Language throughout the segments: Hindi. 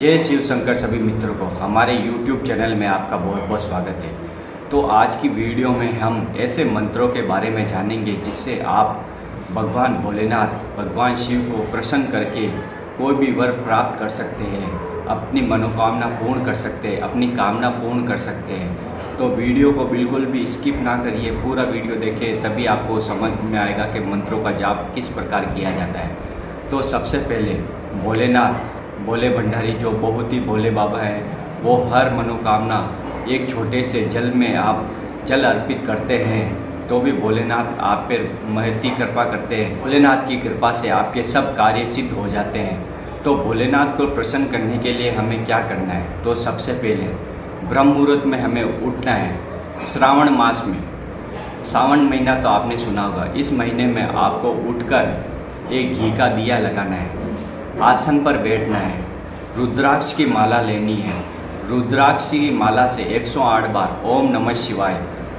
जय शिव शंकर सभी मित्रों को हमारे YouTube चैनल में आपका बहुत बहुत स्वागत है। तो आज की वीडियो में हम ऐसे मंत्रों के बारे में जानेंगे जिससे आप भगवान भोलेनाथ भगवान शिव को प्रसन्न करके कोई भी वर प्राप्त कर सकते हैं, अपनी मनोकामना पूर्ण कर सकते हैं, अपनी कामना पूर्ण कर सकते हैं। तो वीडियो को बिल्कुल भी स्किप ना करिए, पूरा वीडियो देखें, तभी आपको समझ में आएगा कि मंत्रों का जाप किस प्रकार किया जाता है। तो सबसे पहले भोलेनाथ भोले भंडारी जो बहुत ही भोले बाबा हैं, वो हर मनोकामना एक छोटे से जल में आप जल अर्पित करते हैं तो भी भोलेनाथ आप पर महती कृपा करते हैं। भोलेनाथ की कृपा से आपके सब कार्य सिद्ध हो जाते हैं। तो भोलेनाथ को प्रसन्न करने के लिए हमें क्या करना है? तो सबसे पहले ब्रह्म मुहूर्त में हमें उठना है। श्रावण मास में, सावन महीना तो आपने सुना होगा, इस महीने में आपको उठकर एक घी का दिया लगाना है, आसन पर बैठना है, रुद्राक्ष की माला लेनी है। रुद्राक्ष की माला से 108 बार ओम नमः शिवाय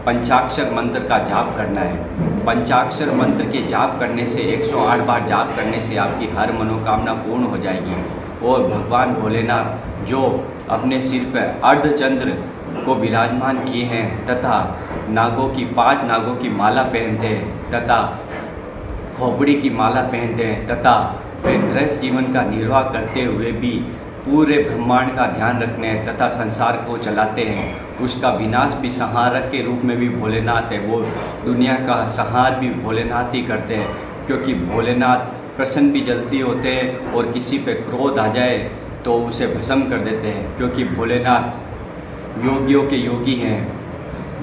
पंचाक्षर मंत्र का जाप करना है। पंचाक्षर मंत्र के जाप करने से 108 बार जाप करने से आपकी हर मनोकामना पूर्ण हो जाएगी। और भगवान भोलेनाथ जो अपने सिर पर अर्धचंद्र को विराजमान किए हैं तथा पांच नागों की माला पहनते हैं तथा खोपड़ी की माला पहनते हैं तथा वे गृहस्थ जीवन का निर्वाह करते हुए भी पूरे ब्रह्मांड का ध्यान रखने तथा संसार को चलाते हैं। उसका विनाश भी संहारक के रूप में भी भोलेनाथ है, वो दुनिया का संहार भी भोलेनाथ ही करते हैं। क्योंकि भोलेनाथ प्रसन्न भी जल्दी होते हैं और किसी पे क्रोध आ जाए तो उसे भस्म कर देते हैं। क्योंकि भोलेनाथ योगियों के योगी हैं,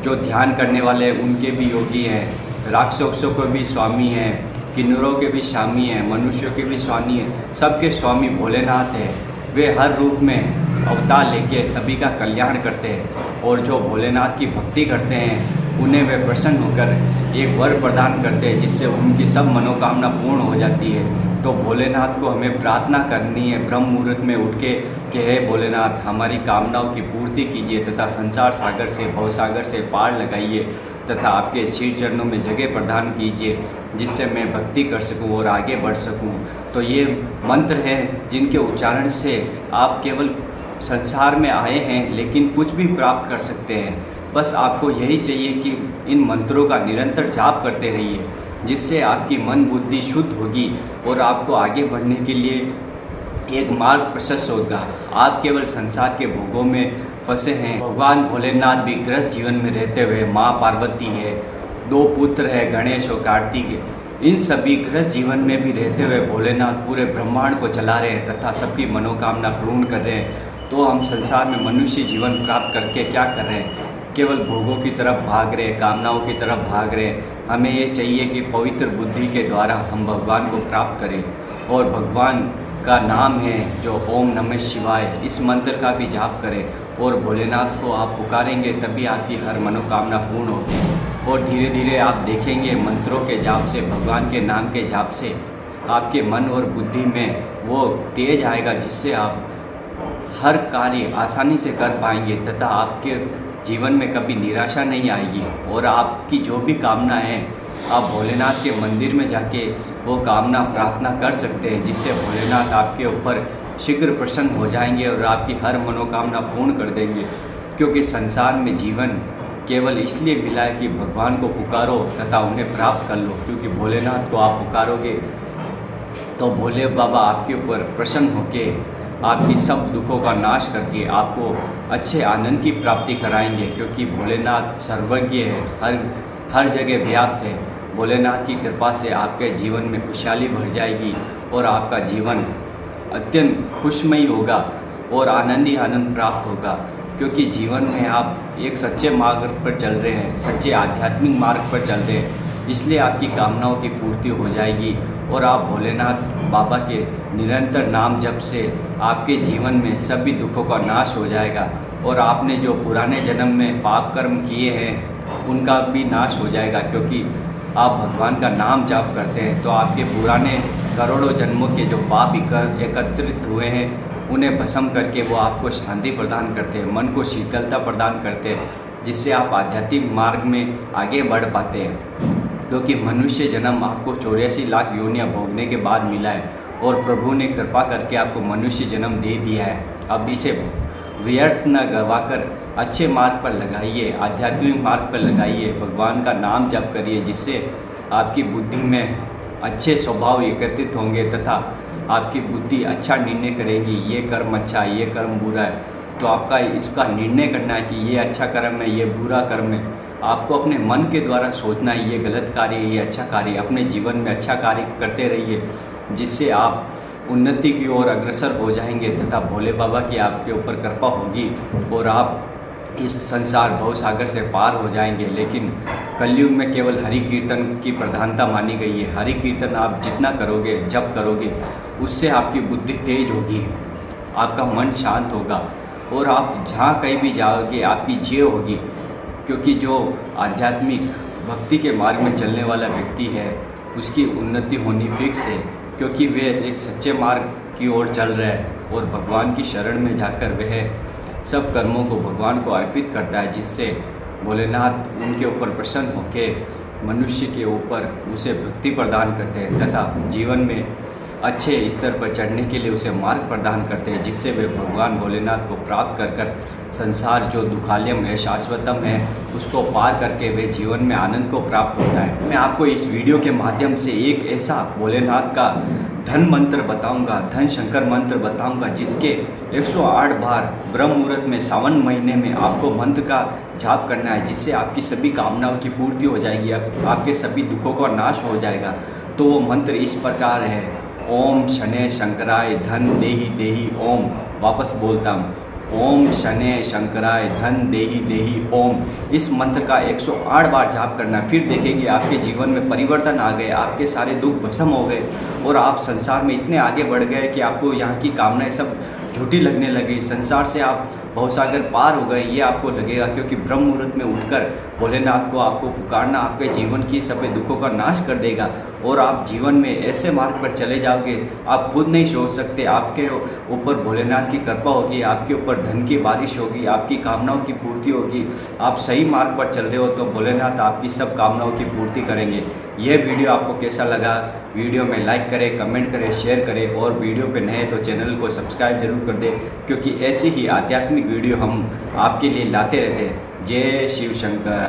जो ध्यान करने वाले हैं उनके भी योगी हैं, राक्षसों को भी स्वामी हैं, किन्नरों के भी स्वामी हैं, मनुष्यों के भी स्वामी हैं, सबके स्वामी भोलेनाथ हैं। वे हर रूप में अवतार लेके सभी का कल्याण करते हैं। और जो भोलेनाथ की भक्ति करते हैं उन्हें वे प्रसन्न होकर एक वर प्रदान करते हैं जिससे उनकी सब मनोकामना पूर्ण हो जाती है। तो भोलेनाथ को हमें प्रार्थना करनी है ब्रह्म मुहूर्त में उठ के कि हे भोलेनाथ, हमारी कामनाओं की पूर्ति कीजिए तथा संसार सागर से भवसागर से पार लगाइए तथा आपके शीर चरणों में जगह प्रदान कीजिए जिससे मैं भक्ति कर सकूं और आगे बढ़ सकूं। तो ये मंत्र हैं जिनके उच्चारण से आप केवल संसार में आए हैं लेकिन कुछ भी प्राप्त कर सकते हैं। बस आपको यही चाहिए कि इन मंत्रों का निरंतर जाप करते रहिए जिससे आपकी मन बुद्धि शुद्ध होगी और आपको आगे बढ़ने के लिए एक मार्ग प्रशस्त होगा। आप केवल संसार के भोगों में फंसे हैं। भगवान भोलेनाथ भी गृहस्थ जीवन में रहते हुए, माँ पार्वती है, 2 पुत्र है गणेश और कार्तिक, इन सभी गृहस्थ जीवन में भी रहते हुए भोलेनाथ पूरे ब्रह्मांड को चला रहे हैं तथा सबकी मनोकामना पूर्ण कर रहे हैं। तो हम संसार में मनुष्य जीवन प्राप्त करके क्या कर रहे हैं? केवल भोगों की तरफ भाग रहे, कामनाओं की तरफ भाग रहे। हमें ये चाहिए कि पवित्र बुद्धि के द्वारा हम भगवान को प्राप्त करें। और भगवान का नाम है जो ओम नमः शिवाय, इस मंत्र का भी जाप करें और भोलेनाथ को आप पुकारेंगे तभी आपकी हर मनोकामना पूर्ण होगी। और धीरे धीरे आप देखेंगे मंत्रों के जाप से, भगवान के नाम के जाप से आपके मन और बुद्धि में वो तेज आएगा जिससे आप हर कार्य आसानी से कर पाएंगे तथा आपके जीवन में कभी निराशा नहीं आएगी। और आपकी जो भी कामना है आप भोलेनाथ के मंदिर में जाके वो कामना प्रार्थना कर सकते हैं जिससे भोलेनाथ आपके ऊपर शीघ्र प्रसन्न हो जाएंगे और आपकी हर मनोकामना पूर्ण कर देंगे। क्योंकि संसार में जीवन केवल इसलिए मिला है कि भगवान को पुकारो तथा उन्हें प्राप्त कर लो। क्योंकि भोलेनाथ को आप पुकारोगे तो भोले बाबा आपके ऊपर प्रसन्न होके आपकी सब दुखों का नाश करके आपको अच्छे आनंद की प्राप्ति कराएंगे। क्योंकि भोलेनाथ सर्वज्ञ है, हर जगह व्याप्त है। भोलेनाथ की कृपा से आपके जीवन में खुशहाली भर जाएगी और आपका जीवन अत्यंत खुशमयी होगा और आनंद ही आनंद प्राप्त होगा। क्योंकि जीवन में आप एक सच्चे मार्ग पर चल रहे हैं, सच्चे आध्यात्मिक मार्ग पर चल रहे हैं, इसलिए आपकी कामनाओं की पूर्ति हो जाएगी। और आप भोलेनाथ बाबा के निरंतर नाम जप से आपके जीवन में सभी दुखों का नाश हो जाएगा। और आपने जो पुराने जन्म में पाप कर्म किए हैं उनका भी नाश हो जाएगा। क्योंकि आप भगवान का नाम जाप करते हैं तो आपके पुराने करोड़ों जन्मों के जो पाप एकत्रित हुए हैं उन्हें भस्म करके वो आपको शांति प्रदान करते हैं, मन को शीतलता प्रदान करते हैं जिससे आप आध्यात्मिक मार्ग में आगे बढ़ पाते हैं। क्योंकि मनुष्य जन्म आपको 84 लाख योनियाँ भोगने के बाद मिला है और प्रभु ने कृपा करके आपको मनुष्य जन्म दे दिया है। अब इसे व्यर्थ न गवाकर अच्छे मार्ग पर लगाइए, आध्यात्मिक मार्ग पर लगाइए, भगवान का नाम जप करिए, जिससे आपकी बुद्धि में अच्छे स्वभाव एकत्रित होंगे तथा आपकी बुद्धि अच्छा निर्णय करेगी। ये कर्म अच्छा है, ये कर्म बुरा है, तो आपका इसका निर्णय करना है कि ये अच्छा कर्म है, ये बुरा कर्म है। आपको अपने मन के द्वारा सोचना है, ये गलत कार्य है, ये अच्छा कार्य है। अपने जीवन में अच्छा कार्य करते रहिए, जिससे आप उन्नति की ओर अग्रसर हो जाएंगे तथा भोले बाबा की आपके ऊपर कृपा होगी और आप इस संसार भवसागर से पार हो जाएंगे। लेकिन कलयुग में केवल हरि कीर्तन की प्रधानता मानी गई है। हरि कीर्तन आप जितना करोगे, जप करोगे, उससे आपकी बुद्धि तेज होगी, आपका मन शांत होगा और आप जहाँ कहीं भी जाओगे आपकी जय होगी। क्योंकि जो आध्यात्मिक भक्ति के मार्ग में चलने वाला व्यक्ति है उसकी उन्नति होनी फिक्स है, क्योंकि वे एक सच्चे मार्ग की ओर चल रहे हैं और भगवान की शरण में जाकर वह सब कर्मों को भगवान को अर्पित करता है, जिससे भोलेनाथ उनके ऊपर प्रसन्न होकर मनुष्य के ऊपर उसे भक्ति प्रदान करते हैं तथा जीवन में अच्छे स्तर पर चढ़ने के लिए उसे मार्ग प्रदान करते हैं, जिससे वे भगवान भोलेनाथ को प्राप्त कर संसार जो दुखालयम है, शाश्वतम है, उसको पार करके वे जीवन में आनंद को प्राप्त होता है। मैं आपको इस वीडियो के माध्यम से एक ऐसा भोलेनाथ का धन मंत्र बताऊंगा, धन शंकर मंत्र बताऊंगा, जिसके 108 बार ब्रह्म मुहूर्त में सावन महीने में आपको मंत्र का जाप करना है, जिससे आपकी सभी कामनाओं की पूर्ति हो जाएगी, आपके सभी दुखों का नाश हो जाएगा। तो वो मंत्र इस प्रकार है, ओम शने शंकराय धन देहि देहि ओम। वापस बोलता हूँ, ओम शने शंकराय धन देहि देहि ओम। इस मंत्र का 108 बार जाप करना, फिर देखेंगे आपके जीवन में परिवर्तन आ गए, आपके सारे दुख भस्म हो गए और आप संसार में इतने आगे बढ़ गए कि आपको यहाँ की कामनाएं सब झूठी लगने लगी, संसार से आप भवसागर पार हो गए, ये आपको लगेगा। क्योंकि ब्रह्म मुहूर्त में उठकर भोलेनाथ को आपको पुकारना आपके जीवन की सभी दुखों का नाश कर देगा और आप जीवन में ऐसे मार्ग पर चले जाओगे आप खुद नहीं सोच सकते। आपके ऊपर भोलेनाथ की कृपा होगी, आपके ऊपर धन की बारिश होगी, आपकी कामनाओं की पूर्ति होगी। आप सही मार्ग पर चल रहे हो तो भोलेनाथ आपकी सब कामनाओं की पूर्ति करेंगे। यह वीडियो आपको कैसा लगा? वीडियो में लाइक करें, कमेंट करें, शेयर करें और वीडियो पे नए तो चैनल को सब्सक्राइब जरूर कर दें, क्योंकि ऐसी ही आध्यात्मिक वीडियो हम आपके लिए लाते रहते हैं। जय शिव शंकर।